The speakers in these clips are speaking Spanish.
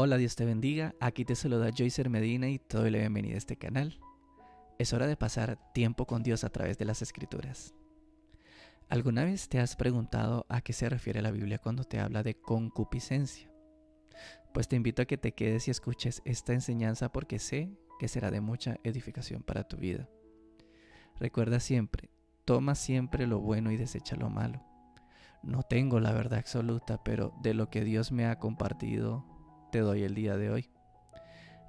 Hola, Dios te bendiga. Aquí te saluda Joycer Medina y te doy la bienvenida a este canal. Es hora de pasar tiempo con Dios a través de las Escrituras. ¿Alguna vez te has preguntado a qué se refiere la Biblia cuando te habla de concupiscencia? Pues te invito a que te quedes y escuches esta enseñanza porque sé que será de mucha edificación para tu vida. Recuerda siempre, toma siempre lo bueno y desecha lo malo. No tengo la verdad absoluta, pero de lo que Dios me ha compartido, te doy el día de hoy.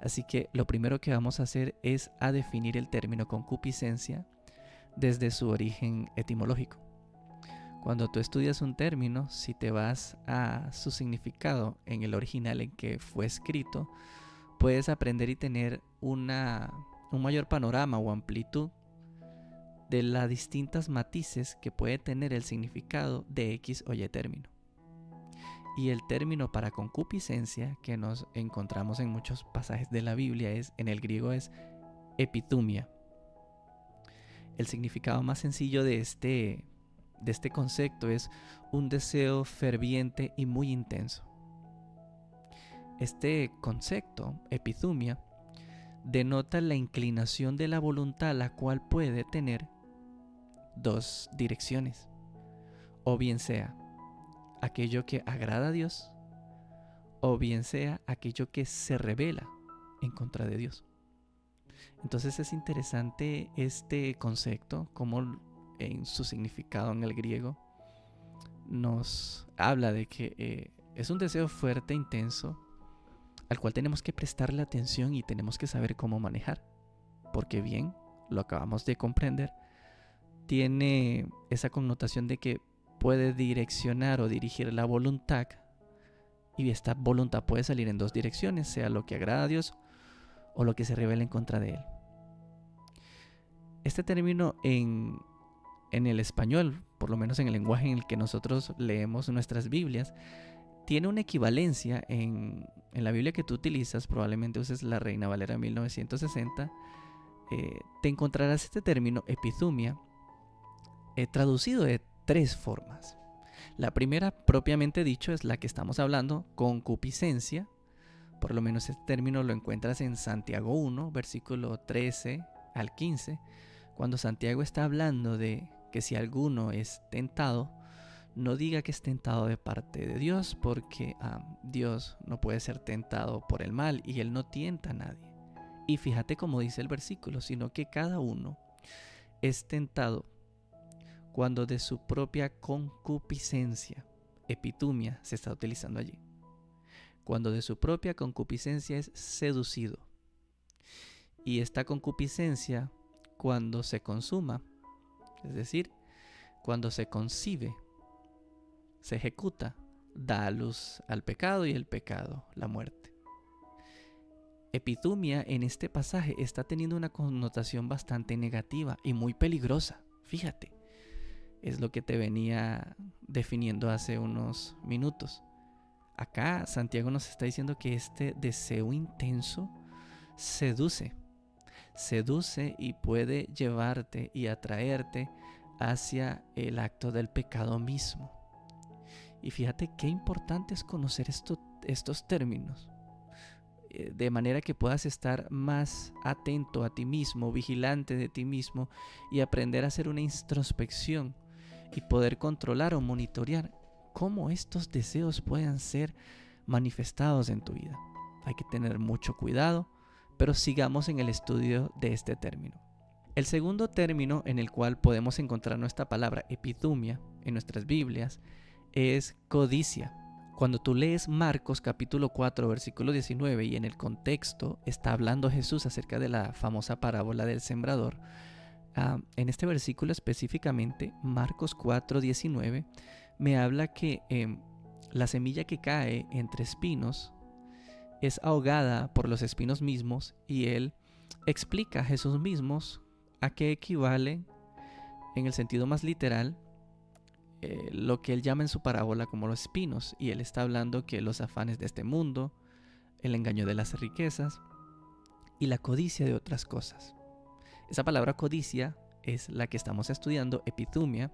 Así que lo primero que vamos a hacer es a definir el término concupiscencia desde su origen etimológico. Cuando tú estudias un término, si te vas a su significado en el original en que fue escrito, puedes aprender y tener un mayor panorama o amplitud de las distintas matices que puede tener el significado de X o Y término. Y el término para concupiscencia que nos encontramos en muchos pasajes de la Biblia en el griego es epithumia. El significado más sencillo de este concepto es un deseo ferviente y muy intenso. Este concepto, epithumia, denota la inclinación de la voluntad, la cual puede tener dos direcciones, o bien sea aquello que agrada a Dios, o bien sea aquello que se rebela en contra de Dios. Entonces es interesante este concepto, como en su significado en el griego nos habla de que es un deseo fuerte, intenso, al cual tenemos que prestarle atención y tenemos que saber cómo manejar, porque bien, lo acabamos de comprender, tiene esa connotación de que puede direccionar o dirigir la voluntad, y esta voluntad puede salir en dos direcciones, sea lo que agrada a Dios o lo que se rebela en contra de Él. Este término en el español, por lo menos en el lenguaje en el que nosotros leemos nuestras Biblias, tiene una equivalencia en la Biblia que tú utilizas, probablemente uses la Reina Valera 1960, te encontrarás este término epithumia traducido de tres formas. La primera, propiamente dicho, es la que estamos hablando, concupiscencia. Por lo menos este término lo encuentras en Santiago 1, versículo 13 al 15, cuando Santiago está hablando de que si alguno es tentado, no diga que es tentado de parte de Dios, porque Dios no puede ser tentado por el mal y Él no tienta a nadie. Y fíjate cómo dice el versículo, sino que cada uno es tentado cuando de su propia concupiscencia, epithumia se está utilizando allí, cuando de su propia concupiscencia es seducido. Y esta concupiscencia, cuando se consuma, es decir, cuando se concibe, se ejecuta, da a luz al pecado y el pecado, la muerte. Epithumia en este pasaje está teniendo una connotación bastante negativa y muy peligrosa, fíjate. Es lo que te venía definiendo hace unos minutos. Acá Santiago nos está diciendo que este deseo intenso seduce y puede llevarte y atraerte hacia el acto del pecado mismo. Y fíjate qué importante es conocer estos términos, de manera que puedas estar más atento a ti mismo, vigilante de ti mismo y aprender a hacer una introspección y poder controlar o monitorear cómo estos deseos puedan ser manifestados en tu vida. Hay que tener mucho cuidado, pero sigamos en el estudio de este término. El segundo término en el cual podemos encontrar nuestra palabra epithumia en nuestras Biblias es codicia. Cuando tú lees Marcos capítulo 4 versículo 19 y en el contexto está hablando Jesús acerca de la famosa parábola del sembrador, en este versículo específicamente, Marcos 4:19, me habla que la semilla que cae entre espinos es ahogada por los espinos mismos, y él explica a Jesús mismos a qué equivale en el sentido más literal lo que él llama en su parábola como los espinos, y él está hablando que los afanes de este mundo, el engaño de las riquezas y la codicia de otras cosas. Esa palabra codicia es la que estamos estudiando, epithumia,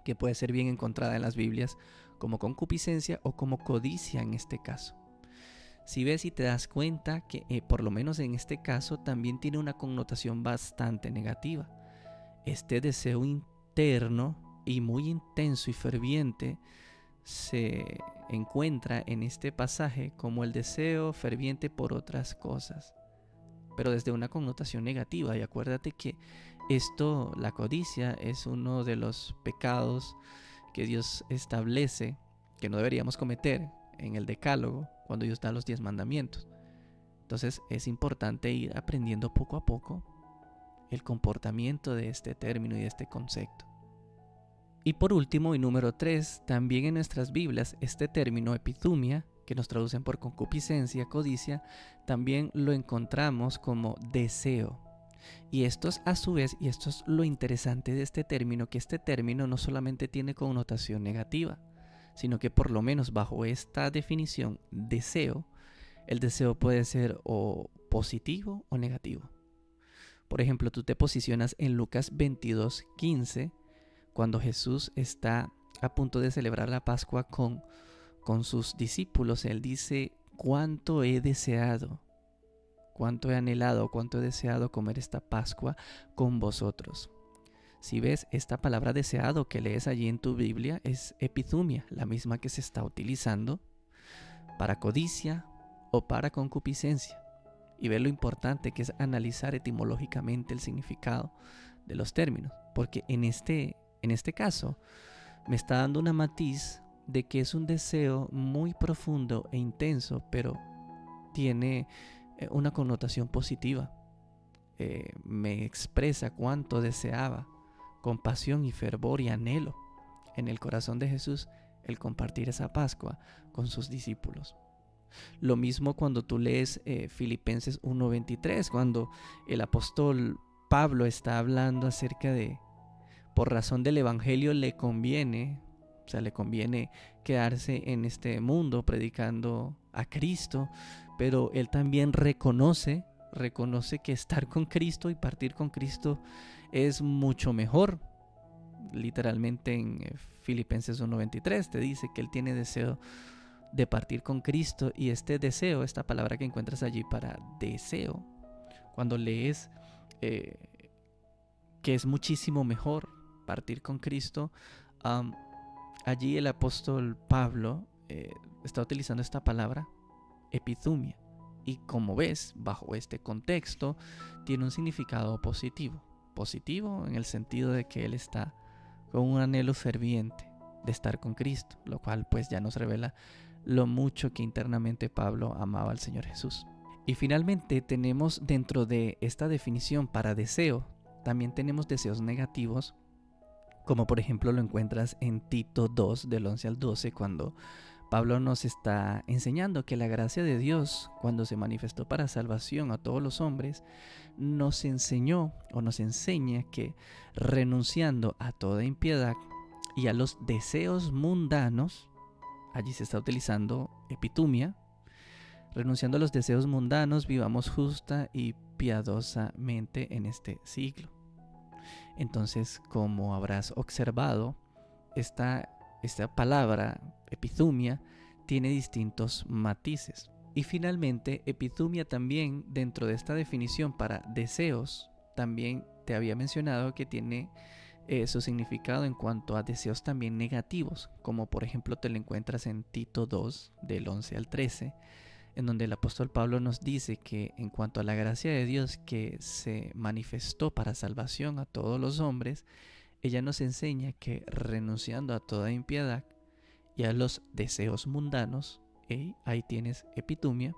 que puede ser bien encontrada en las Biblias como concupiscencia o como codicia en este caso. Si ves y te das cuenta que por lo menos en este caso también tiene una connotación bastante negativa. Este deseo interno y muy intenso y ferviente se encuentra en este pasaje como el deseo ferviente por otras cosas, pero desde una connotación negativa. Y acuérdate que esto, la codicia, es uno de los pecados que Dios establece que no deberíamos cometer en el Decálogo cuando Dios da los 10 mandamientos. Entonces es importante ir aprendiendo poco a poco el comportamiento de este término y de este concepto. Y por último, y número 3, también en nuestras Biblias este término epithumia, que nos traducen por concupiscencia, codicia, también lo encontramos como deseo. Y esto es a su vez, y esto es lo interesante de este término, que este término no solamente tiene connotación negativa, sino que por lo menos bajo esta definición, deseo, el deseo puede ser o positivo o negativo. Por ejemplo, tú te posicionas en Lucas 22:15, cuando Jesús está a punto de celebrar la Pascua con sus discípulos. Él dice: cuánto he deseado, cuánto he anhelado, cuánto he deseado comer esta Pascua con vosotros. Si ves, esta palabra deseado que lees allí en tu Biblia es epithumia, la misma que se está utilizando para codicia o para concupiscencia. Y ve lo importante que es analizar etimológicamente el significado de los términos, porque en este caso me está dando una matiz de que es un deseo muy profundo e intenso, pero tiene una connotación positiva. Me expresa cuánto deseaba, con pasión y fervor y anhelo en el corazón de Jesús, el compartir esa Pascua con sus discípulos. Lo mismo cuando tú lees Filipenses 1:23, cuando el apóstol Pablo está hablando acerca de, por razón del evangelio le conviene quedarse en este mundo predicando a Cristo, pero él también reconoce que estar con Cristo y partir con Cristo es mucho mejor. Literalmente en Filipenses 1:23 te dice que él tiene deseo de partir con Cristo, y este deseo, esta palabra que encuentras allí para deseo, cuando lees que es muchísimo mejor partir con Cristo, allí el apóstol Pablo está utilizando esta palabra epithumia, y como ves, bajo este contexto tiene un significado positivo en el sentido de que él está con un anhelo ferviente de estar con Cristo, lo cual pues ya nos revela lo mucho que internamente Pablo amaba al Señor Jesús. Y finalmente tenemos dentro de esta definición para deseo, también tenemos deseos negativos, como por ejemplo lo encuentras en Tito 2 del 11 al 12, cuando Pablo nos está enseñando que la gracia de Dios, cuando se manifestó para salvación a todos los hombres, nos enseñó o nos enseña que renunciando a toda impiedad y a los deseos mundanos, allí se está utilizando epithumia, renunciando a los deseos mundanos, vivamos justa y piadosamente en este siglo. Entonces, como habrás observado, esta palabra epithumia tiene distintos matices. Y finalmente, epithumia también, dentro de esta definición para deseos, también te había mencionado que tiene su significado en cuanto a deseos también negativos, como por ejemplo te lo encuentras en Tito 2 del 11 al 13, en donde el apóstol Pablo nos dice que en cuanto a la gracia de Dios que se manifestó para salvación a todos los hombres, ella nos enseña que renunciando a toda impiedad y a los deseos mundanos, ahí tienes epithumia,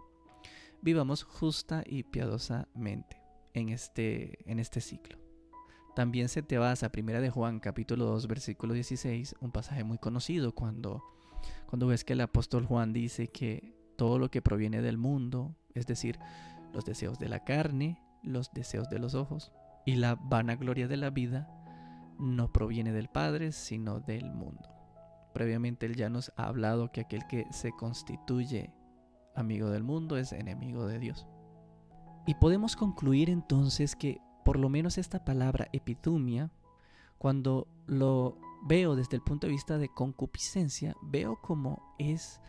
vivamos justa y piadosamente en este ciclo. También se te vas a 1 de Juan capítulo 2 versículo 16, un pasaje muy conocido cuando ves que el apóstol Juan dice que todo lo que proviene del mundo, es decir, los deseos de la carne, los deseos de los ojos y la vanagloria de la vida, no proviene del Padre, sino del mundo. Previamente él ya nos ha hablado que aquel que se constituye amigo del mundo es enemigo de Dios. Y podemos concluir entonces que por lo menos esta palabra epithumia, cuando lo veo desde el punto de vista de concupiscencia, veo como es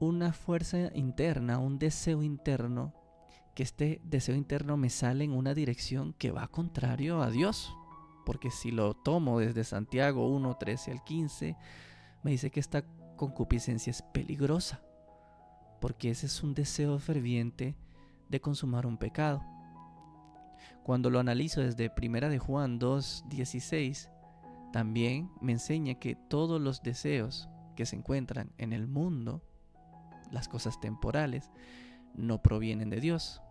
una fuerza interna, un deseo interno, que este deseo interno me sale en una dirección que va contrario a Dios. Porque si lo tomo desde Santiago 1, 13 al 15, me dice que esta concupiscencia es peligrosa, porque ese es un deseo ferviente de consumar un pecado. Cuando lo analizo desde 1 de Juan 2, 16, también me enseña que todos los deseos que se encuentran en el mundo, las cosas temporales, no provienen de Dios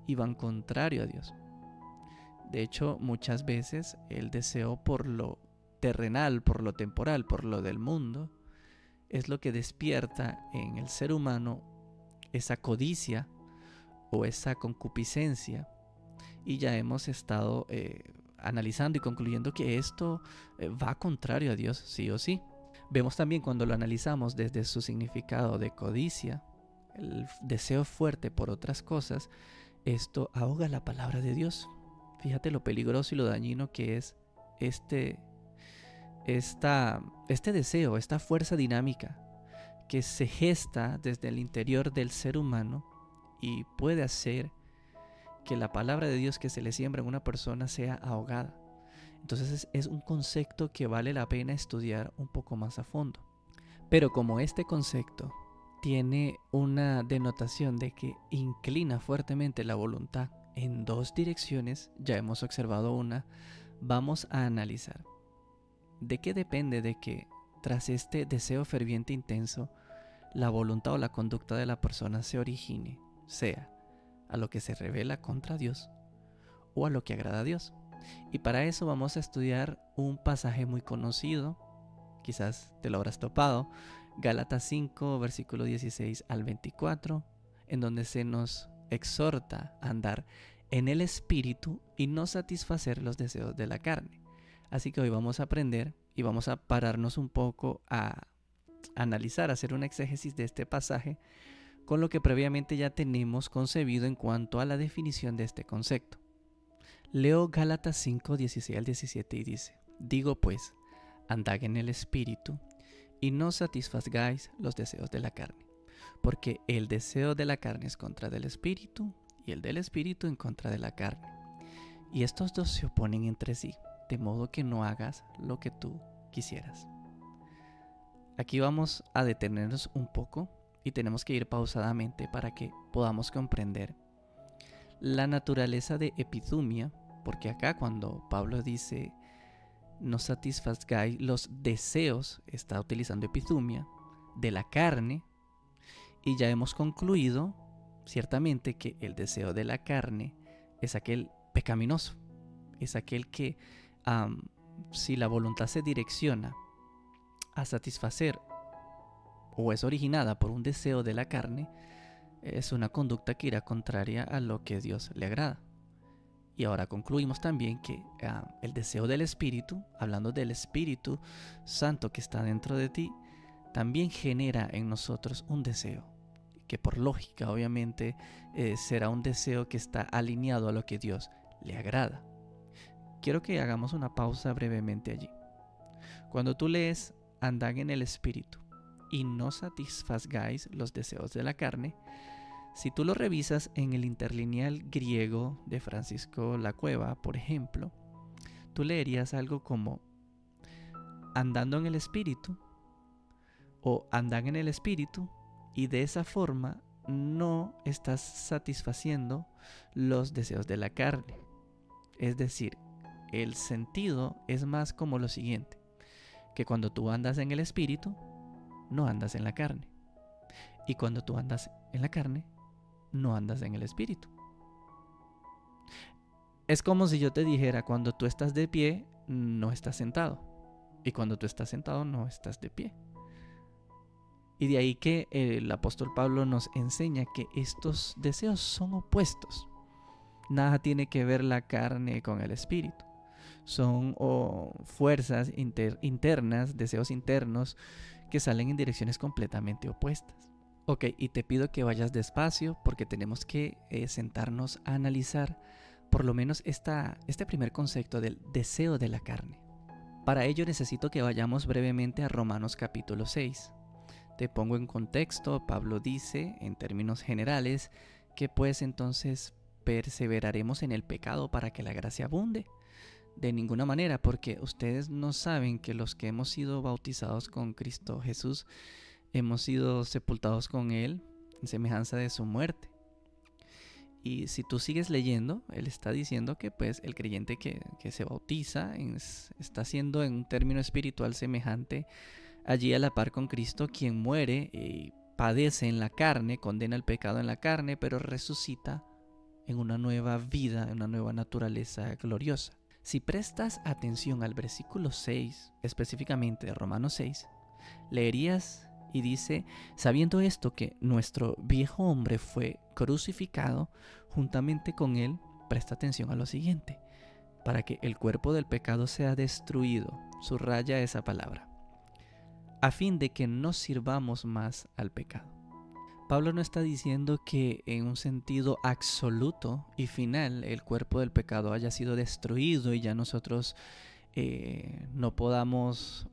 y van contrario a Dios. De hecho, muchas veces el deseo por lo terrenal, por lo temporal, por lo del mundo, es lo que despierta en el ser humano esa codicia o esa concupiscencia. Y ya hemos estado analizando y concluyendo que esto va contrario a Dios, sí o sí. Vemos también cuando lo analizamos desde su significado de codicia, el deseo fuerte por otras cosas, esto ahoga la palabra de Dios. Fíjate lo peligroso y lo dañino que es este deseo, esta fuerza dinámica que se gesta desde el interior del ser humano y puede hacer que la palabra de Dios que se le siembra en una persona sea ahogada. Entonces es un concepto que vale la pena estudiar un poco más a fondo. Pero como este concepto tiene una denotación de que inclina fuertemente la voluntad en dos direcciones, ya hemos observado una, vamos a analizar. ¿De qué depende de que tras este deseo ferviente intenso, la voluntad o la conducta de la persona se origine, sea a lo que se revela contra Dios o a lo que agrada a Dios? Y para eso vamos a estudiar un pasaje muy conocido, quizás te lo habrás topado, Gálatas 5, versículo 16 al 24, en donde se nos exhorta a andar en el Espíritu y no satisfacer los deseos de la carne. Así que hoy vamos a aprender y vamos a pararnos un poco a analizar, a hacer un exégesis de este pasaje con lo que previamente ya tenemos concebido en cuanto a la definición de este concepto. Leo Gálatas 5, 16 al 17 y dice: digo pues, andad en el Espíritu y no satisfagáis los deseos de la carne, porque el deseo de la carne es contra del Espíritu y el del Espíritu en contra de la carne. Y estos dos se oponen entre sí, de modo que no hagas lo que tú quisieras. Aquí vamos a detenernos un poco y tenemos que ir pausadamente para que podamos comprender la naturaleza de epithumia, porque acá cuando Pablo dice no satisfagáis los deseos, está utilizando epithumia de la carne, y ya hemos concluido ciertamente que el deseo de la carne es aquel pecaminoso, es aquel que si la voluntad se direcciona a satisfacer o es originada por un deseo de la carne, es una conducta que irá contraria a lo que Dios le agrada. Y ahora concluimos también que el deseo del Espíritu, hablando del Espíritu Santo que está dentro de ti, también genera en nosotros un deseo, que por lógica obviamente será un deseo que está alineado a lo que Dios le agrada. Quiero que hagamos una pausa brevemente allí. Cuando tú lees andad en el Espíritu y no satisfagáis los deseos de la carne, si tú lo revisas en el interlineal griego de Francisco Lacueva, por ejemplo, tú leerías algo como andando en el Espíritu o andan en el Espíritu, y de esa forma no estás satisfaciendo los deseos de la carne. Es decir, el sentido es más como lo siguiente, que cuando tú andas en el Espíritu, no andas en la carne. Y cuando tú andas en la carne, no andas en el Espíritu. Es como si yo te dijera, cuando tú estás de pie, no estás sentado. Y cuando tú estás sentado, no estás de pie. Y de ahí que el apóstol Pablo nos enseña que estos deseos son opuestos. Nada tiene que ver la carne con el Espíritu. Son fuerzas internas, deseos internos, que salen en direcciones completamente opuestas. Ok, y te pido que vayas despacio porque tenemos que sentarnos a analizar por lo menos este primer concepto del deseo de la carne. Para ello necesito que vayamos brevemente a Romanos capítulo 6. Te pongo en contexto. Pablo dice, en términos generales, que pues entonces perseveraremos en el pecado para que la gracia abunde. De ninguna manera, porque ustedes no saben que los que hemos sido bautizados con Cristo Jesús, hemos sido sepultados con Él en semejanza de su muerte. Y si tú sigues leyendo, él está diciendo que pues el creyente que se bautiza está siendo en un término espiritual semejante allí a la par con Cristo, quien muere y padece en la carne, condena el pecado en la carne, pero resucita en una nueva vida, en una nueva naturaleza gloriosa. Si prestas atención al versículo 6, específicamente de Romanos 6, leerías y dice, sabiendo esto que nuestro viejo hombre fue crucificado juntamente con él, presta atención a lo siguiente, para que el cuerpo del pecado sea destruido, subraya esa palabra, a fin de que no sirvamos más al pecado. Pablo no está diciendo que en un sentido absoluto y final el cuerpo del pecado haya sido destruido y ya nosotros no podamos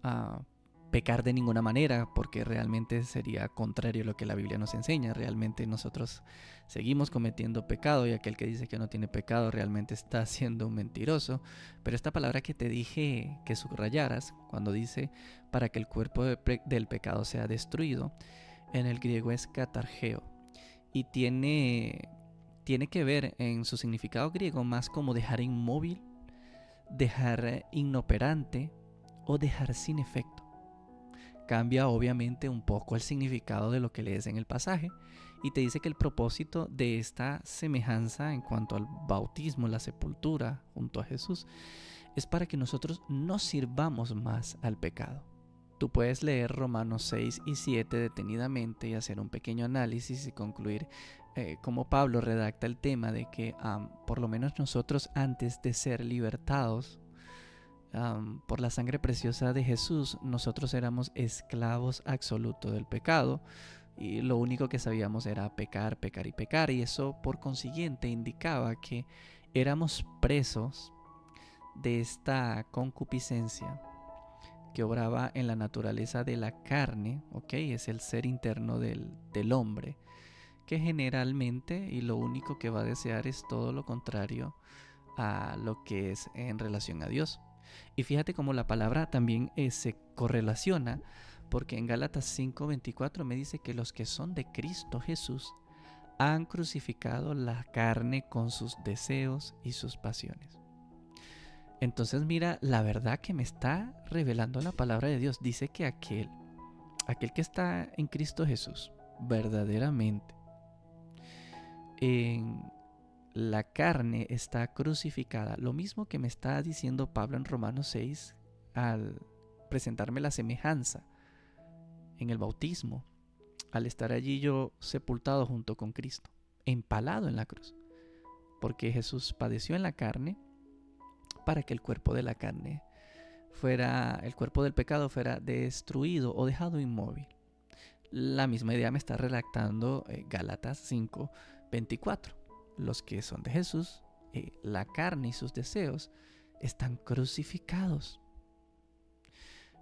pecar de ninguna manera, porque realmente sería contrario a lo que la Biblia nos enseña. Realmente nosotros seguimos cometiendo pecado y aquel que dice que no tiene pecado realmente está siendo un mentiroso. Pero esta palabra que te dije que subrayaras cuando dice para que el cuerpo del pecado sea destruido, en el griego es katargeo y tiene que ver en su significado griego más como dejar inmóvil, dejar inoperante o dejar sin efecto. Cambia obviamente un poco el significado de lo que lees en el pasaje y te dice que el propósito de esta semejanza en cuanto al bautismo, la sepultura junto a Jesús, es para que nosotros no sirvamos más al pecado. Tú puedes leer Romanos 6 y 7 detenidamente y hacer un pequeño análisis y concluir cómo Pablo redacta el tema de que por lo menos nosotros antes de ser libertados por la sangre preciosa de Jesús, nosotros éramos esclavos absolutos del pecado y lo único que sabíamos era pecar, pecar y pecar, y eso por consiguiente indicaba que éramos presos de esta concupiscencia que obraba en la naturaleza de la carne, ¿ok? Es el ser interno del hombre, que generalmente y lo único que va a desear es todo lo contrario a lo que es en relación a Dios. Y fíjate cómo la palabra también se correlaciona, porque en Gálatas 5:24 me dice que los que son de Cristo Jesús han crucificado la carne con sus deseos y sus pasiones. Entonces mira la verdad que me está revelando la palabra de Dios. Dice que aquel que está en Cristo Jesús, verdaderamente en la carne está crucificada. Lo mismo que me está diciendo Pablo en Romanos 6 al presentarme la semejanza en el bautismo, al estar allí yo sepultado junto con Cristo, empalado en la cruz, porque Jesús padeció en la carne para que el cuerpo de la carne el cuerpo del pecado fuera destruido o dejado inmóvil. La misma idea me está redactando Gálatas 5:24. Los que son de Jesús, la carne y sus deseos están crucificados.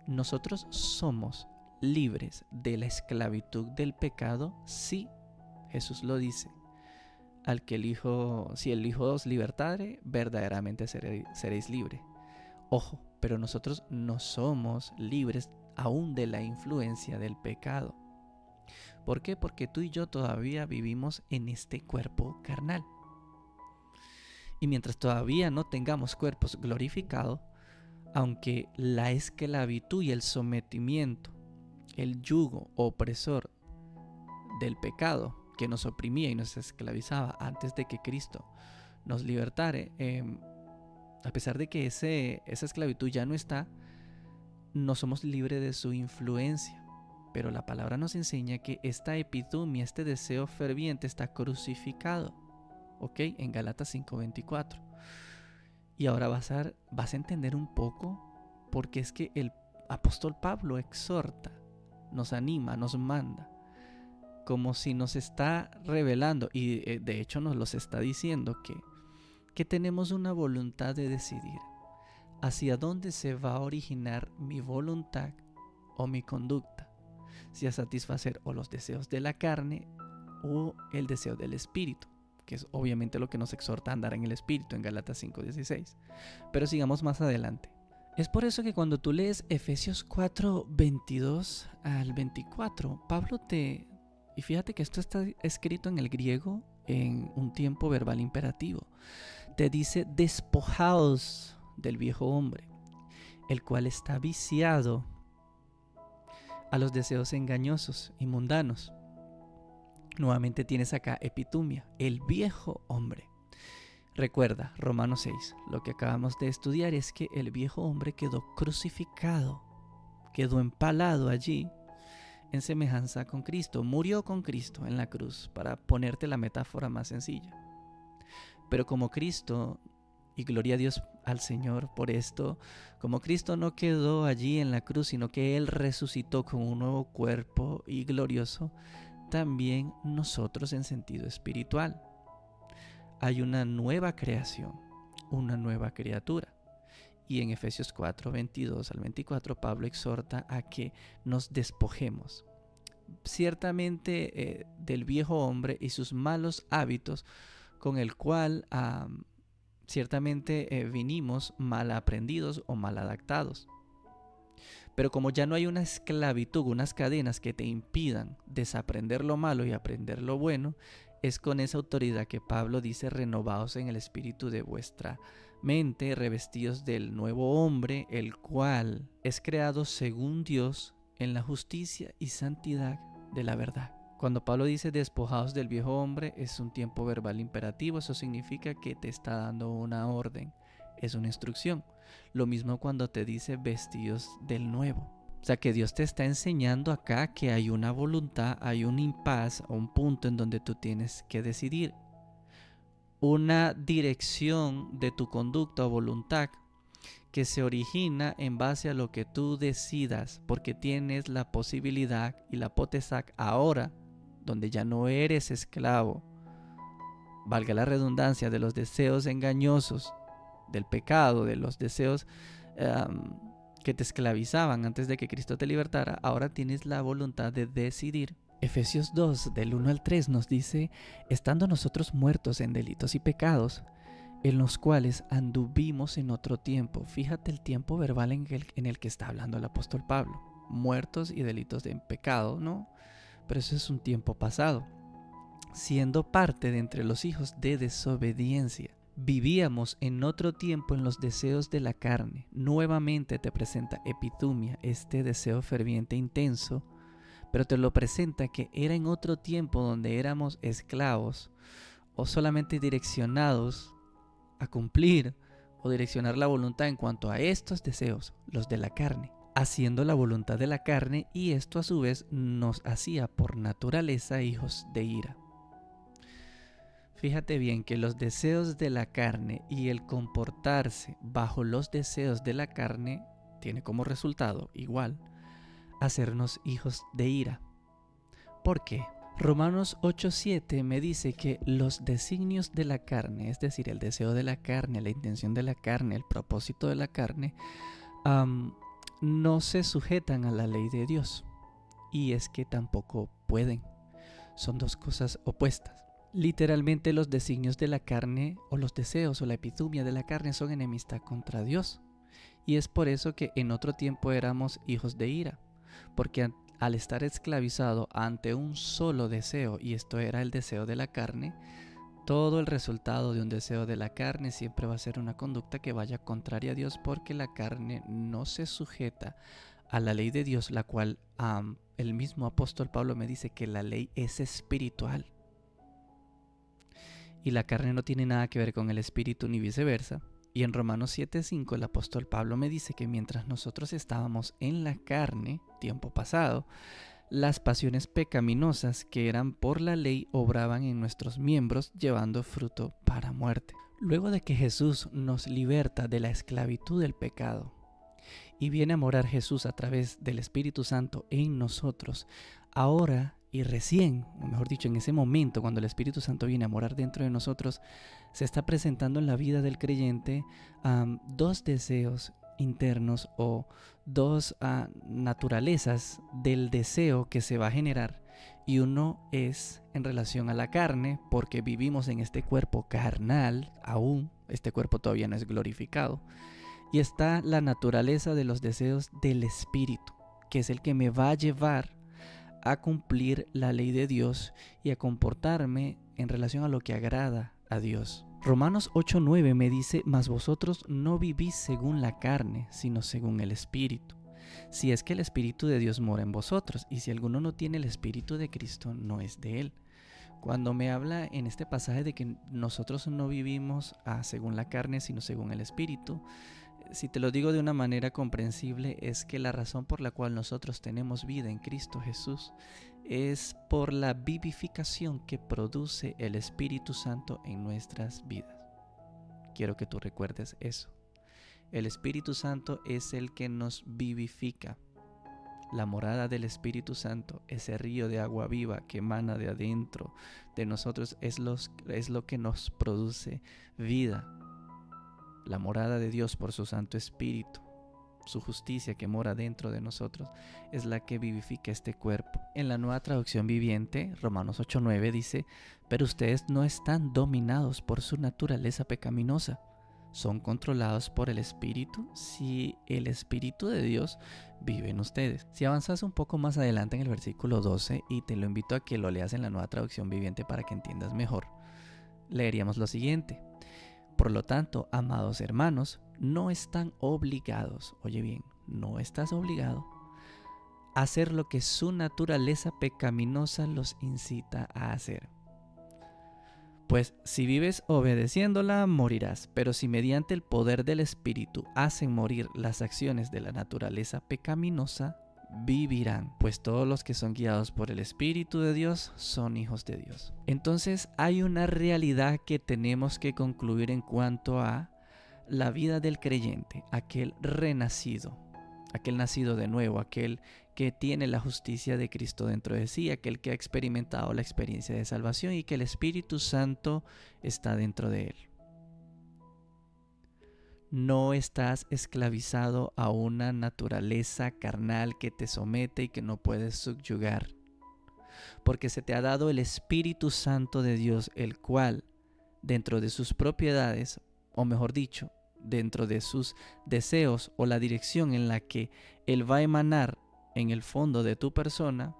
Nosotros somos libres de la esclavitud del pecado, sí, Jesús lo dice. Si el Hijo os libertare, verdaderamente seréis libres. Ojo, pero nosotros no somos libres aún de la influencia del pecado. ¿Por qué? Porque tú y yo todavía vivimos en este cuerpo carnal. Y mientras todavía no tengamos cuerpos glorificados, aunque la esclavitud y el sometimiento, el yugo opresor del pecado que nos oprimía y nos esclavizaba antes de que Cristo nos libertare, a pesar de que esa esclavitud ya no está, no somos libres de su influencia. Pero la palabra nos enseña que esta epitumia, este deseo ferviente está crucificado, ¿ok? En Gálatas 5:24. Y ahora vas a entender un poco porque es que el apóstol Pablo exhorta, nos anima, nos manda, como si nos está revelando, y de hecho nos los está diciendo que tenemos una voluntad de decidir hacia dónde se va a originar mi voluntad o mi conducta. si a satisfacer o los deseos de la carne o el deseo del espíritu, que es obviamente lo que nos exhorta a andar en el espíritu en Gálatas 5:16. Pero sigamos más adelante. Es por eso que cuando tú lees Efesios 4:22 al 24, Pablo y fíjate que esto está escrito en el griego en un tiempo verbal imperativo, te dice: despojaos del viejo hombre, el cual está viciado a los deseos engañosos y mundanos. Nuevamente tienes acá epitumia, el viejo hombre. Recuerda, Romanos 6, lo que acabamos de estudiar es que el viejo hombre quedó crucificado, quedó empalado allí en semejanza con Cristo, murió con Cristo en la cruz, para ponerte la metáfora más sencilla. Pero como Cristo, y gloria a Dios al Señor por esto, como Cristo no quedó allí en la cruz, sino que Él resucitó con un nuevo cuerpo y glorioso, también nosotros en sentido espiritual. Hay una nueva creación, una nueva criatura. Y en Efesios 4:22 al 24, Pablo exhorta a que nos despojemos, ciertamente del viejo hombre y sus malos hábitos, con el cual ciertamente vinimos mal aprendidos o mal adaptados. Pero como ya no hay una esclavitud, unas cadenas que te impidan desaprender lo malo y aprender lo bueno, es con esa autoridad que Pablo dice: renovaos en el espíritu de vuestra mente, revestidos del nuevo hombre, el cual es creado según Dios en la justicia y santidad de la verdad. Cuando Pablo dice despojados del viejo hombre, es un tiempo verbal imperativo. Eso significa que te está dando una orden, es una instrucción. Lo mismo cuando te dice vestidos del nuevo. O sea que Dios te está enseñando acá que hay una voluntad, hay un impas, un punto en donde tú tienes que decidir. Una dirección de tu conducta o voluntad que se origina en base a lo que tú decidas, porque tienes la posibilidad y la potestad ahora, donde ya no eres esclavo, valga la redundancia, de los deseos engañosos, del pecado, de los deseos que te esclavizaban antes de que Cristo te libertara. Ahora tienes la voluntad de decidir. Efesios 2, del 1 al 3 nos dice: estando nosotros muertos en delitos y pecados, en los cuales anduvimos en otro tiempo. Fíjate el tiempo verbal en el que está hablando el apóstol Pablo. Muertos y delitos de pecado, ¿no? Pero eso es un tiempo pasado. Siendo parte de entre los hijos de desobediencia. Vivíamos en otro tiempo en los deseos de la carne. Nuevamente te presenta epitumia, este deseo ferviente e intenso, pero te lo presenta que era en otro tiempo donde éramos esclavos o solamente direccionados a cumplir o direccionar la voluntad en cuanto a estos deseos, los de la carne, haciendo la voluntad de la carne, y esto a su vez nos hacía por naturaleza hijos de ira. Fíjate bien que los deseos de la carne y el comportarse bajo los deseos de la carne tiene como resultado igual hacernos hijos de ira. ¿Por qué? Romanos 8:7 me dice que los designios de la carne, es decir, el deseo de la carne, la intención de la carne, el propósito de la carne, no se sujetan a la ley de Dios. Y es que tampoco pueden. Son dos cosas opuestas. Literalmente los designios de la carne o los deseos o la epitumia de la carne son enemistad contra Dios. Y es por eso que en otro tiempo éramos hijos de ira. Porque al estar esclavizado ante un solo deseo, y esto era el deseo de la carne, todo el resultado de un deseo de la carne siempre va a ser una conducta que vaya contraria a Dios, porque la carne no se sujeta a la ley de Dios, la cual el mismo apóstol Pablo me dice que la ley es espiritual. Y la carne no tiene nada que ver con el espíritu ni viceversa. Y en Romanos 7:5 el apóstol Pablo me dice que mientras nosotros estábamos en la carne, tiempo pasado, las pasiones pecaminosas que eran por la ley obraban en nuestros miembros, llevando fruto para muerte. Luego de que Jesús nos liberta de la esclavitud del pecado y viene a morar Jesús a través del Espíritu Santo en nosotros, ahora y recién, o mejor dicho, en ese momento cuando el Espíritu Santo viene a morar dentro de nosotros, se está presentando en la vida del creyente dos deseos internos o dos naturalezas del deseo que se va a generar, y uno es en relación a la carne, porque vivimos en este cuerpo carnal aún, este cuerpo todavía no es glorificado, y está la naturaleza de los deseos del espíritu, que es el que me va a llevar a cumplir la ley de Dios y a comportarme en relación a lo que agrada a Dios. Romanos 8:9 me dice: mas vosotros no vivís según la carne, sino según el Espíritu. Si es que el Espíritu de Dios mora en vosotros, y si alguno no tiene el Espíritu de Cristo, no es de él. Cuando me habla en este pasaje de que nosotros no vivimos según la carne, sino según el Espíritu, si te lo digo de una manera comprensible, es que la razón por la cual nosotros tenemos vida en Cristo Jesús es por la vivificación que produce el Espíritu Santo en nuestras vidas. Quiero que tú recuerdes eso. El Espíritu Santo es el que nos vivifica. La morada del Espíritu Santo, ese río de agua viva que emana de adentro de nosotros, es lo que nos produce vida. La morada de Dios por su Santo Espíritu, su justicia que mora dentro de nosotros, es la que vivifica este cuerpo. En la Nueva Traducción Viviente, Romanos 8:9 dice: pero ustedes no están dominados por su naturaleza pecaminosa, son controlados por el Espíritu si el Espíritu de Dios vive en ustedes. Si avanzas un poco más adelante en el versículo 12, y te lo invito a que lo leas en la Nueva Traducción Viviente para que entiendas mejor, leeríamos lo siguiente: por lo tanto, amados hermanos, no están obligados, oye bien, no estás obligado a hacer lo que su naturaleza pecaminosa los incita a hacer. Pues si vives obedeciéndola, morirás, pero si mediante el poder del Espíritu hacen morir las acciones de la naturaleza pecaminosa, vivirán, pues todos los que son guiados por el Espíritu de Dios son hijos de Dios. Entonces hay una realidad que tenemos que concluir en cuanto a la vida del creyente, aquel renacido, aquel nacido de nuevo, aquel que tiene la justicia de Cristo dentro de sí, aquel que ha experimentado la experiencia de salvación y que el Espíritu Santo está dentro de él. No estás esclavizado a una naturaleza carnal que te somete y que no puedes subyugar, porque se te ha dado el Espíritu Santo de Dios, el cual, dentro de sus propiedades, o mejor dicho, dentro de sus deseos o la dirección en la que Él va a emanar en el fondo de tu persona,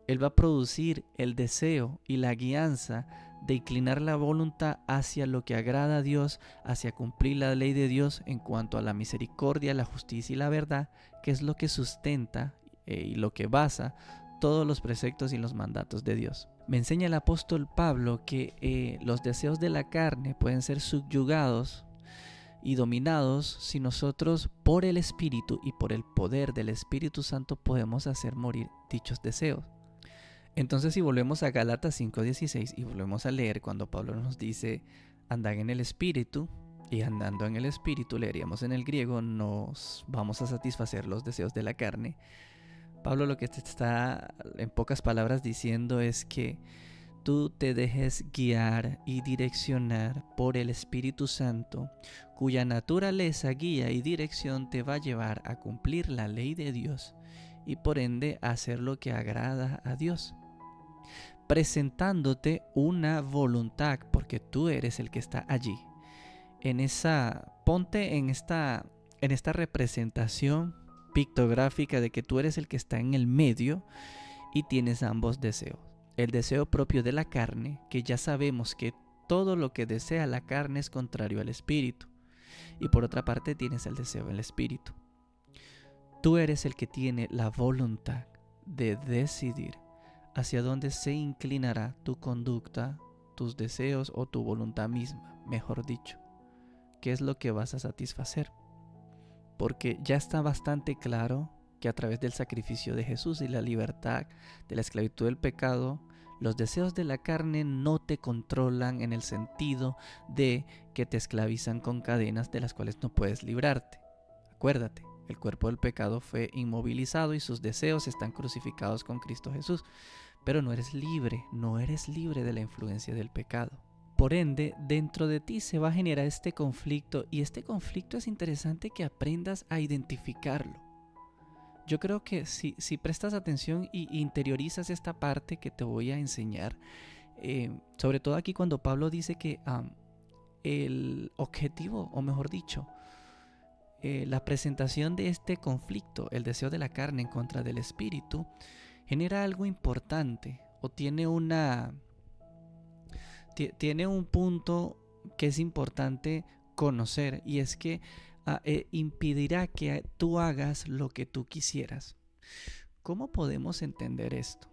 Él va a producir el deseo y la guianza de inclinar la voluntad hacia lo que agrada a Dios, hacia cumplir la ley de Dios en cuanto a la misericordia, la justicia y la verdad, que es lo que sustenta y lo que basa todos los preceptos y los mandatos de Dios. Me enseña el apóstol Pablo que los deseos de la carne pueden ser subyugados y dominados si nosotros por el Espíritu y por el poder del Espíritu Santo podemos hacer morir dichos deseos. Entonces, si volvemos a Gálatas 5:16 y volvemos a leer cuando Pablo nos dice andad en el Espíritu, y andando en el Espíritu, leeríamos en el griego, nos vamos a satisfacer los deseos de la carne. Pablo lo que te está en pocas palabras diciendo es que tú te dejes guiar y direccionar por el Espíritu Santo, cuya naturaleza, guía y dirección te va a llevar a cumplir la ley de Dios y por ende a hacer lo que agrada a Dios, presentándote una voluntad, porque tú eres el que está allí. Ponte en esta representación pictográfica de que tú eres el que está en el medio y tienes ambos deseos. El deseo propio de la carne, que ya sabemos que todo lo que desea la carne es contrario al Espíritu. Y por otra parte tienes el deseo del Espíritu. Tú eres el que tiene la voluntad de decidir hacia dónde se inclinará tu conducta, tus deseos o tu voluntad misma, mejor dicho. ¿Qué es lo que vas a satisfacer? Porque ya está bastante claro que a través del sacrificio de Jesús y la libertad de la esclavitud del pecado, los deseos de la carne no te controlan en el sentido de que te esclavizan con cadenas de las cuales no puedes librarte. Acuérdate, el cuerpo del pecado fue inmovilizado y sus deseos están crucificados con Cristo Jesús, pero no eres libre de la influencia del pecado. por ende, dentro de ti se va a generar este conflicto, y este conflicto es interesante que aprendas a identificarlo. Yo creo que si prestas atención y interiorizas esta parte que te voy a enseñar, sobre todo aquí cuando Pablo dice que el objetivo, o mejor dicho, la presentación de este conflicto, el deseo de la carne en contra del espíritu, genera algo importante, o tiene un punto que es importante conocer, y es que impedirá que tú hagas lo que tú quisieras. ¿Cómo podemos entender esto?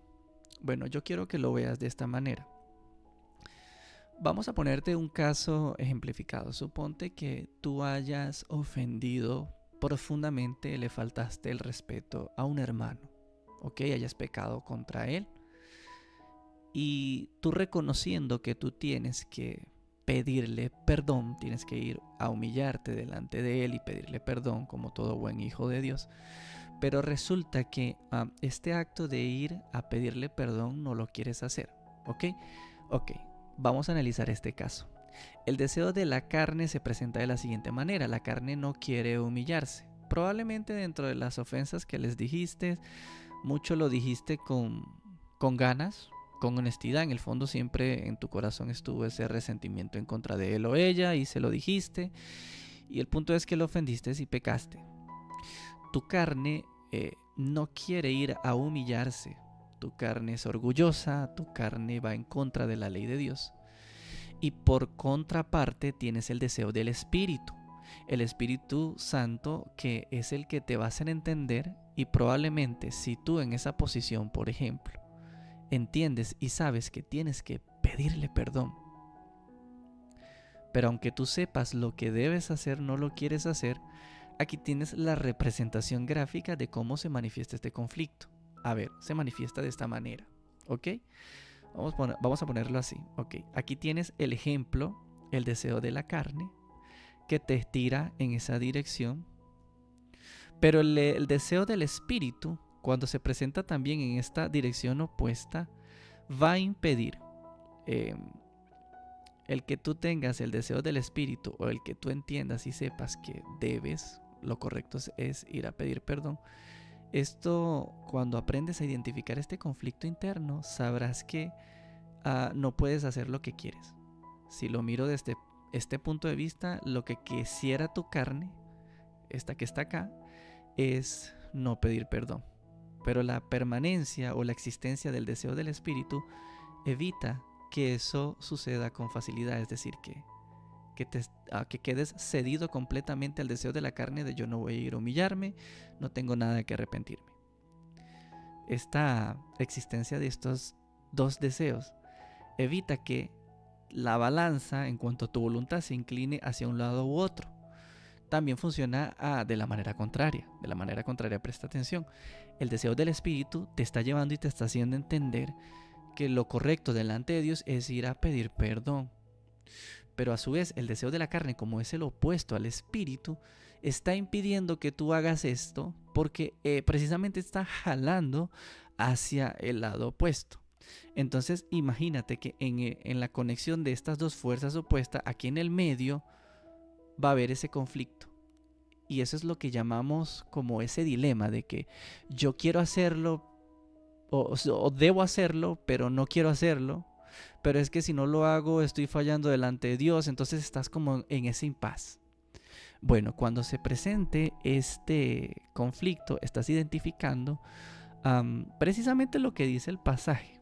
Bueno, yo quiero que lo veas de esta manera. Vamos a ponerte un caso ejemplificado. Suponte que tú hayas ofendido profundamente, le faltaste el respeto a un hermano, ¿ok? Hayas pecado contra él, y tú reconociendo que tú tienes que pedirle perdón, tienes que ir a humillarte delante de él y pedirle perdón como todo buen hijo de Dios. Pero resulta que este acto de ir a pedirle perdón no lo quieres hacer, ¿ok? Ok, vamos a analizar este caso. El deseo de la carne se presenta de la siguiente manera. La carne no quiere humillarse. Probablemente dentro de las ofensas que les dijiste, mucho lo dijiste con ganas, con honestidad. En el fondo siempre en tu corazón estuvo ese resentimiento en contra de él o ella, y se lo dijiste. Y el punto es que lo ofendiste y pecaste. Tu carne no quiere ir a humillarse. Tu carne es orgullosa, tu carne va en contra de la ley de Dios. Y por contraparte tienes el deseo del Espíritu. El Espíritu Santo, que es el que te va a hacer entender, y probablemente si tú en esa posición, por ejemplo, entiendes y sabes que tienes que pedirle perdón, pero aunque tú sepas lo que debes hacer, no lo quieres hacer, aquí tienes la representación gráfica de cómo se manifiesta este conflicto. A ver, se manifiesta de esta manera, ¿ok? Vamos a ponerlo así, ¿ok? Aquí tienes el ejemplo, el deseo de la carne, que te estira en esa dirección, pero el deseo del espíritu, cuando se presenta también en esta dirección opuesta, va a impedir el que tú tengas el deseo del espíritu, o el que tú entiendas y sepas que debes, lo correcto es ir a pedir perdón. Esto, cuando aprendes a identificar este conflicto interno, sabrás que no puedes hacer lo que quieres. Si lo miro desde este punto de vista, lo que quisiera tu carne, esta que está acá, es no pedir perdón. Pero la permanencia o la existencia del deseo del espíritu evita que eso suceda con facilidad. Es decir, que quedes cedido completamente al deseo de la carne de yo no voy a ir a humillarme, no tengo nada que arrepentirme. Esta existencia de estos dos deseos evita que la balanza en cuanto a tu voluntad se incline hacia un lado u otro. También funciona de la manera contraria. De la manera contraria, presta atención. El deseo del espíritu te está llevando y te está haciendo entender que lo correcto delante de Dios es ir a pedir perdón. Pero a su vez, el deseo de la carne, como es el opuesto al espíritu, está impidiendo que tú hagas esto, porque precisamente está jalando hacia el lado opuesto. Entonces imagínate que en la conexión de estas dos fuerzas opuestas, aquí en el medio va a haber ese conflicto. Y eso es lo que llamamos como ese dilema de que yo quiero hacerlo o debo hacerlo, pero no quiero hacerlo. Pero es que si no lo hago estoy fallando delante de Dios. Entonces estás como en ese impas. Bueno, cuando se presente este conflicto, estás identificando precisamente lo que dice el pasaje.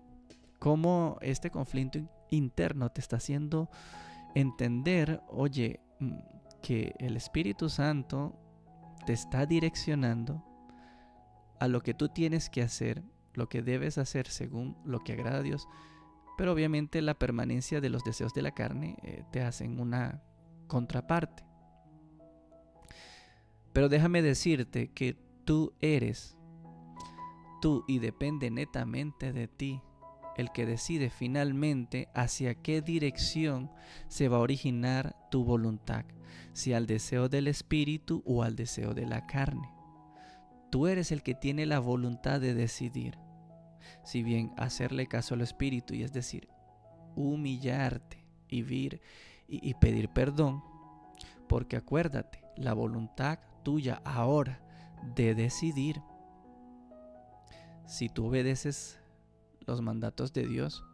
Cómo este conflicto interno te está haciendo entender, oye, que el Espíritu Santo te está direccionando a lo que tú tienes que hacer, lo que debes hacer según lo que agrada a Dios. Pero obviamente la permanencia de los deseos de la carne te hacen una contraparte. Pero déjame decirte que tú y depende netamente de ti, el que decide finalmente hacia qué dirección se va a originar tu voluntad, si al deseo del espíritu o al deseo de la carne. Tú eres el que tiene la voluntad de decidir, si bien hacerle caso al espíritu, y es decir, humillarte y pedir perdón, porque acuérdate, la voluntad tuya ahora de decidir si tú obedeces los mandatos de Dios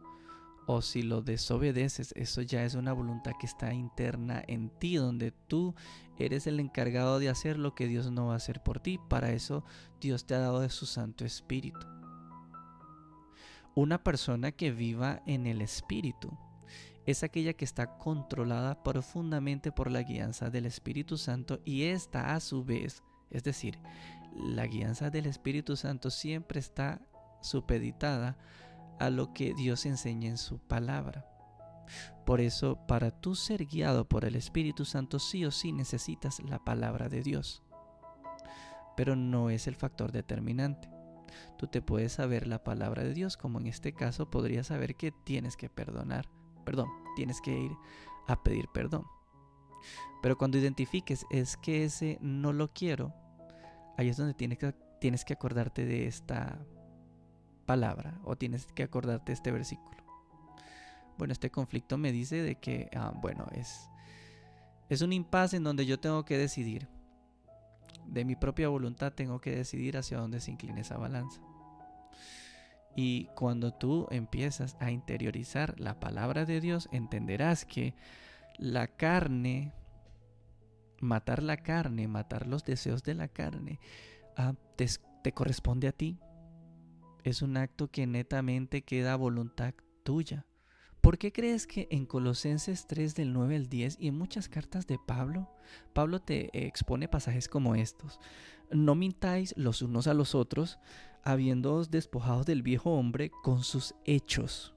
o si lo desobedeces, eso ya es una voluntad que está interna en ti, donde tú eres el encargado de hacer lo que Dios no va a hacer por ti. Para eso Dios te ha dado de su Santo Espíritu. Una persona que viva en el Espíritu es aquella que está controlada profundamente por la guianza del Espíritu Santo, y esta a su vez, es decir, la guianza del Espíritu Santo siempre está supeditada a lo que Dios enseña en su palabra. Por eso, para tú ser guiado por el Espíritu Santo, sí o sí necesitas la palabra de Dios. Pero no es el factor determinante. Tú te puedes saber la palabra de Dios, como en este caso podrías saber que tienes que tienes que ir a pedir perdón. Pero cuando identifiques es que ese no lo quiero, ahí es donde tienes que acordarte de esta palabra, o tienes que acordarte de este versículo. Bueno, este conflicto me dice de que, es un impasse en donde yo tengo que decidir. De mi propia voluntad tengo que decidir hacia dónde se incline esa balanza. Y cuando tú empiezas a interiorizar la palabra de Dios, entenderás que la carne, matar los deseos de la carne, te corresponde a ti. Es un acto que netamente queda a voluntad tuya. ¿Por qué crees que en Colosenses 3 del 9 al 10 y en muchas cartas de Pablo te expone pasajes como estos? No mintáis los unos a los otros, habiéndoos despojados del viejo hombre con sus hechos,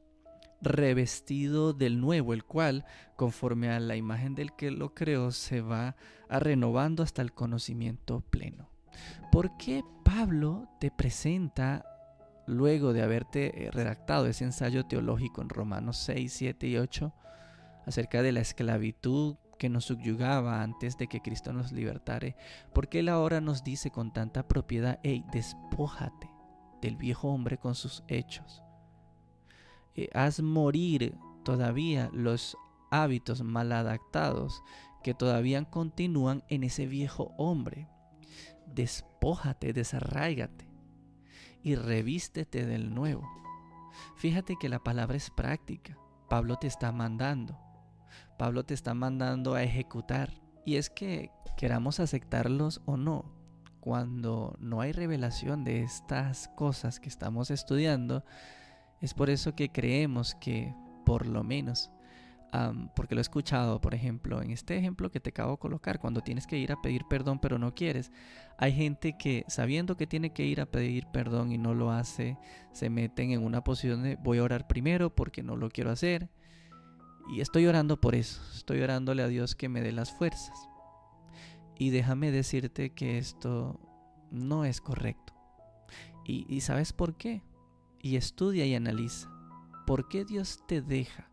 revestido del nuevo, el cual, conforme a la imagen del que lo creó, se va renovando hasta el conocimiento pleno. ¿Por qué Pablo te presenta, luego de haberte redactado ese ensayo teológico en Romanos 6, 7 y 8, acerca de la esclavitud que nos subyugaba antes de que Cristo nos libertare, porque Él ahora nos dice con tanta propiedad: hey, despójate del viejo hombre con sus hechos? Haz morir todavía los hábitos mal adaptados que todavía continúan en ese viejo hombre. Despójate, desarráigate y revístete del nuevo. Fíjate que la palabra es práctica. Pablo te está mandando a ejecutar. Y es que, queramos aceptarlos o no, cuando no hay revelación de estas cosas que estamos estudiando, es por eso que creemos que, por lo menos, porque lo he escuchado, por ejemplo, en este ejemplo que te acabo de colocar, cuando tienes que ir a pedir perdón pero no quieres, hay gente que, sabiendo que tiene que ir a pedir perdón y no lo hace, se meten en una posición de: voy a orar primero porque no lo quiero hacer, y estoy orando por eso, estoy orándole a Dios que me dé las fuerzas. Y déjame decirte que esto no es correcto. ¿Y sabes por qué? Y estudia y analiza. ¿Por qué Dios te deja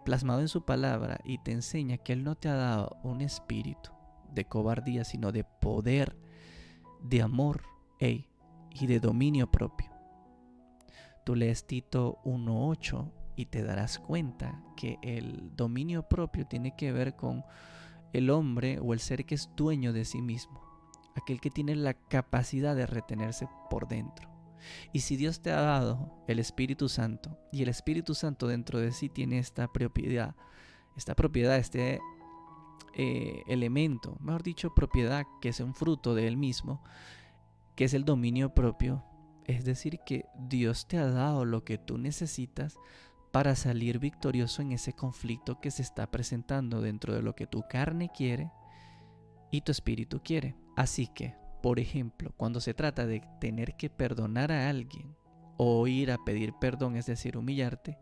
plasmado en su palabra y te enseña que Él no te ha dado un espíritu de cobardía, sino de poder, de amor y de dominio propio? Tú lees Tito 1:8 y te darás cuenta que el dominio propio tiene que ver con el hombre o el ser que es dueño de sí mismo, aquel que tiene la capacidad de retenerse por dentro. Y si Dios te ha dado el Espíritu Santo, y el Espíritu Santo dentro de sí tiene esta propiedad, este elemento, mejor dicho, propiedad, que es un fruto de Él mismo, que es el dominio propio, es decir, que Dios te ha dado lo que tú necesitas para salir victorioso en ese conflicto que se está presentando dentro de lo que tu carne quiere y tu espíritu quiere. Así que, por ejemplo, cuando se trata de tener que perdonar a alguien o ir a pedir perdón, es decir, humillarte,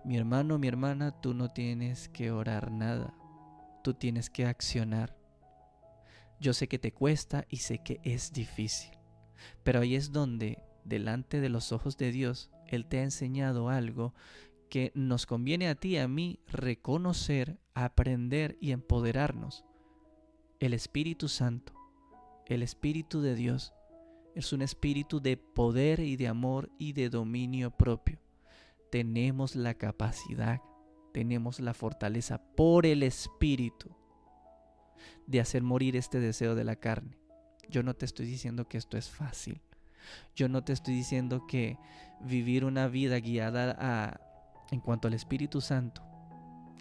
mi hermano, mi hermana, tú no tienes que orar nada, tú tienes que accionar. Yo sé que te cuesta y sé que es difícil, pero ahí es donde, delante de los ojos de Dios, Él te ha enseñado algo que nos conviene a ti y a mí reconocer, aprender y empoderarnos. El Espíritu Santo, el Espíritu de Dios, es un espíritu de poder y de amor y de dominio propio. Tenemos la capacidad tenemos la fortaleza por el Espíritu de hacer morir este deseo de la carne. Yo no te estoy diciendo que esto es fácil. Yo no te estoy diciendo que vivir una vida guiada en cuanto al Espíritu Santo,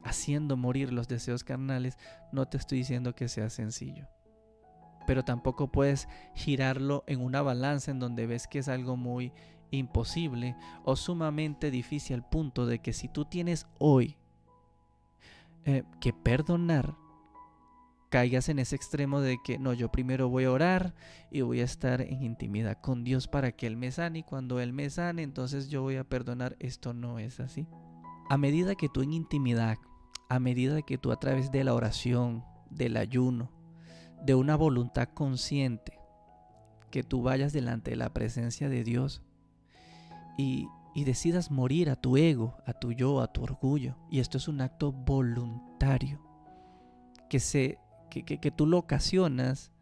haciendo morir los deseos carnales, no te estoy diciendo que sea sencillo. Pero tampoco puedes girarlo en una balanza en donde ves que es algo muy imposible o sumamente difícil, al punto de que si tú tienes hoy que perdonar, caigas en ese extremo de que no, yo primero voy a orar y voy a estar en intimidad con Dios para que Él me sane, y cuando Él me sane, entonces yo voy a perdonar. Esto no es así. A medida que tú en intimidad, a medida que tú a través de la oración, del ayuno, de una voluntad consciente, que tú vayas delante de la presencia de Dios y decidas morir a tu ego, a tu yo, a tu orgullo. Y esto es un acto voluntario que tú lo ocasionas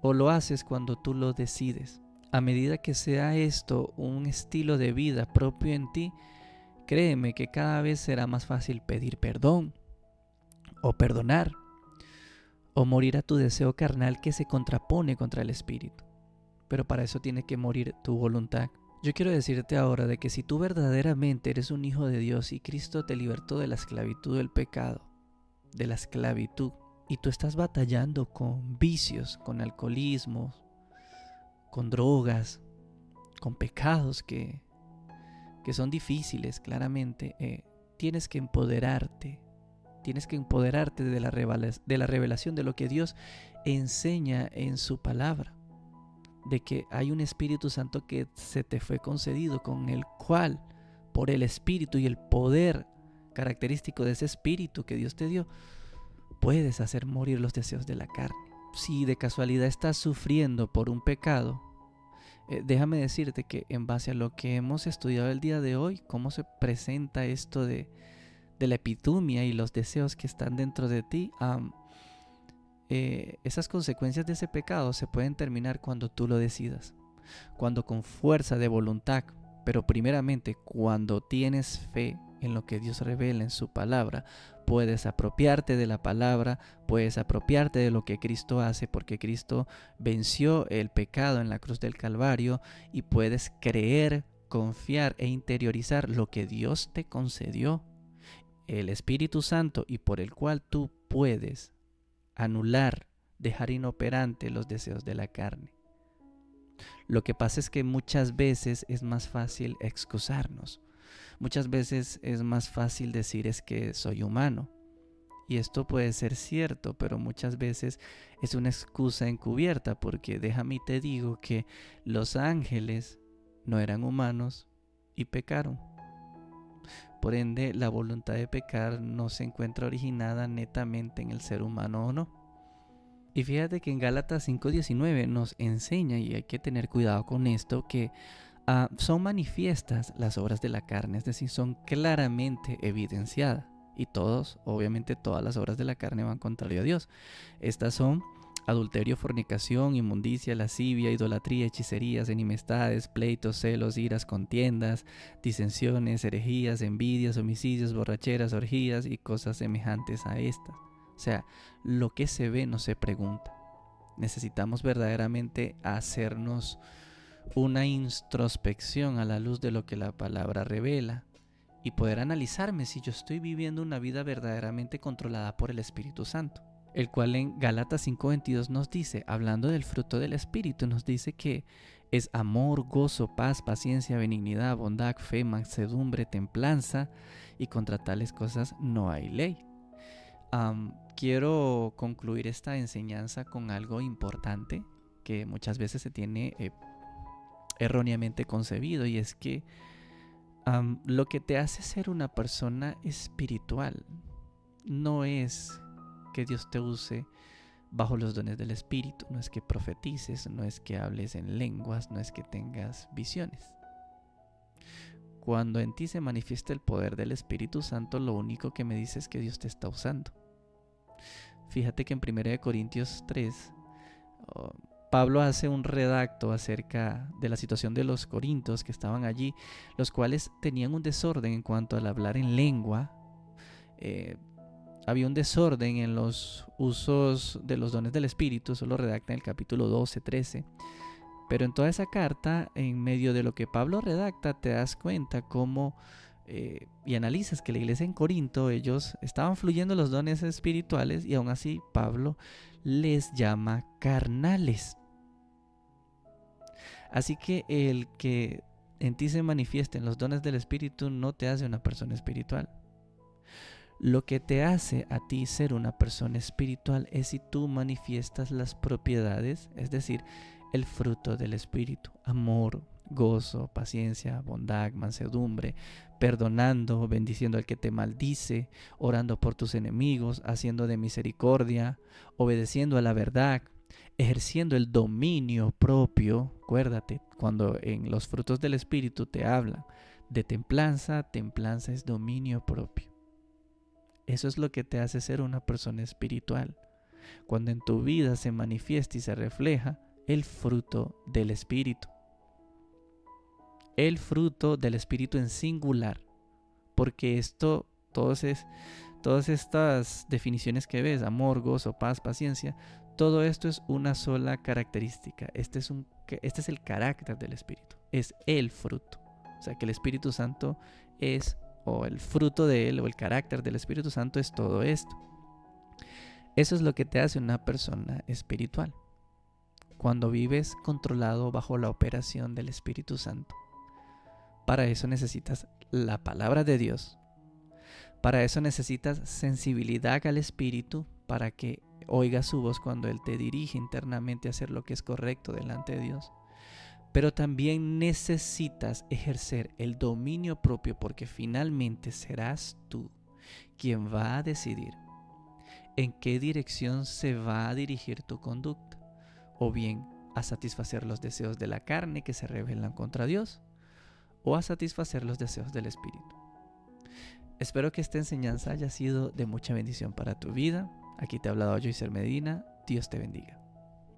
o lo haces cuando tú lo decides. A medida que sea esto un estilo de vida propio en ti, créeme que cada vez será más fácil pedir perdón o perdonar o morir a tu deseo carnal que se contrapone contra el Espíritu. Pero para eso tiene que morir tu voluntad. Yo quiero decirte ahora de que si tú verdaderamente eres un hijo de Dios y Cristo te libertó de la esclavitud del pecado, de la esclavitud, y tú estás batallando con vicios, con alcoholismo, con drogas, con pecados que son difíciles, claramente, tienes que empoderarte de la revelación de lo que Dios enseña en su palabra, de que hay un Espíritu Santo que se te fue concedido, con el cual, por el Espíritu y el poder característico de ese Espíritu que Dios te dio, puedes hacer morir los deseos de la carne. Si de casualidad estás sufriendo por un pecado, déjame decirte que en base a lo que hemos estudiado el día de hoy, cómo se presenta esto de la epitumia y los deseos que están dentro de ti, esas consecuencias de ese pecado se pueden terminar cuando tú lo decidas, cuando con fuerza de voluntad, pero primeramente cuando tienes fe en lo que Dios revela en su palabra, puedes apropiarte de la palabra, puedes apropiarte de lo que Cristo hace, porque Cristo venció el pecado en la cruz del Calvario, y puedes creer, confiar e interiorizar lo que Dios te concedió, el Espíritu Santo, y por el cual tú puedes anular, dejar inoperante los deseos de la carne. Lo que pasa es que muchas veces es más fácil excusarnos. Muchas veces es más fácil decir es que soy humano. Y esto puede ser cierto, pero muchas veces es una excusa encubierta, porque déjame y te digo que los ángeles no eran humanos y pecaron. Por ende, la voluntad de pecar no se encuentra originada netamente en el ser humano, ¿o no? Y fíjate que en Gálatas 5:19 nos enseña, y hay que tener cuidado con esto, que son manifiestas las obras de la carne, es decir, son claramente evidenciadas. Y obviamente todas las obras de la carne van contrario a Dios. Estas son adulterio, fornicación, inmundicia, lascivia, idolatría, hechicerías, enemistades, pleitos, celos, iras, contiendas, disensiones, herejías, envidias, homicidios, borracheras, orgías y cosas semejantes a estas. O sea, lo que se ve no se pregunta. Necesitamos verdaderamente hacernos una introspección a la luz de lo que la palabra revela y poder analizarme si yo estoy viviendo una vida verdaderamente controlada por el Espíritu Santo, el cual en Gálatas 5:22 nos dice, hablando del fruto del Espíritu, nos dice que es amor, gozo, paz, paciencia, benignidad, bondad, fe, mansedumbre, templanza, y contra tales cosas no hay ley. Quiero concluir esta enseñanza con algo importante que muchas veces se tiene erróneamente concebido, y es que lo que te hace ser una persona espiritual no es que Dios te use bajo los dones del Espíritu, no es que profetices, no es que hables en lenguas, no es que tengas visiones. Cuando en ti se manifiesta el poder del Espíritu Santo, lo único que me dice es que Dios te está usando. Fíjate que en 1 Corintios 3, Pablo hace un redacto acerca de la situación de los corintios que estaban allí, los cuales tenían un desorden en cuanto al hablar en lengua, había un desorden en los usos de los dones del Espíritu. Eso lo redacta en el capítulo 12, 13. Pero en toda esa carta, en medio de lo que Pablo redacta, te das cuenta cómo y analizas que la iglesia en Corinto, ellos estaban fluyendo los dones espirituales y aún así Pablo les llama carnales. Así que el que en ti se manifiesten los dones del Espíritu no te hace una persona espiritual. Lo que te hace a ti ser una persona espiritual es si tú manifiestas las propiedades, es decir, el fruto del Espíritu: amor, gozo, paciencia, bondad, mansedumbre, perdonando, bendiciendo al que te maldice, orando por tus enemigos, haciendo de misericordia, obedeciendo a la verdad, ejerciendo el dominio propio. Acuérdate, cuando en los frutos del Espíritu te hablan de templanza, templanza es dominio propio. Eso es lo que te hace ser una persona espiritual. Cuando en tu vida se manifiesta y se refleja el fruto del Espíritu. El fruto del Espíritu en singular. Porque todas estas definiciones que ves, amor, gozo, paz, paciencia, todo esto es una sola característica. Este es el carácter del Espíritu. Es el fruto. O sea que el Espíritu Santo es, o el fruto de él, o el carácter del Espíritu Santo es todo esto. Eso es lo que te hace una persona espiritual. Cuando vives controlado bajo la operación del Espíritu Santo. Para eso necesitas la palabra de Dios. Para eso necesitas sensibilidad al Espíritu, para que oigas su voz cuando Él te dirige internamente a hacer lo que es correcto delante de Dios. Pero también necesitas ejercer el dominio propio, porque finalmente serás tú quien va a decidir en qué dirección se va a dirigir tu conducta. O bien a satisfacer los deseos de la carne que se rebelan contra Dios, o a satisfacer los deseos del Espíritu. Espero que esta enseñanza haya sido de mucha bendición para tu vida. Aquí te ha hablado Joycer Medina. Dios te bendiga.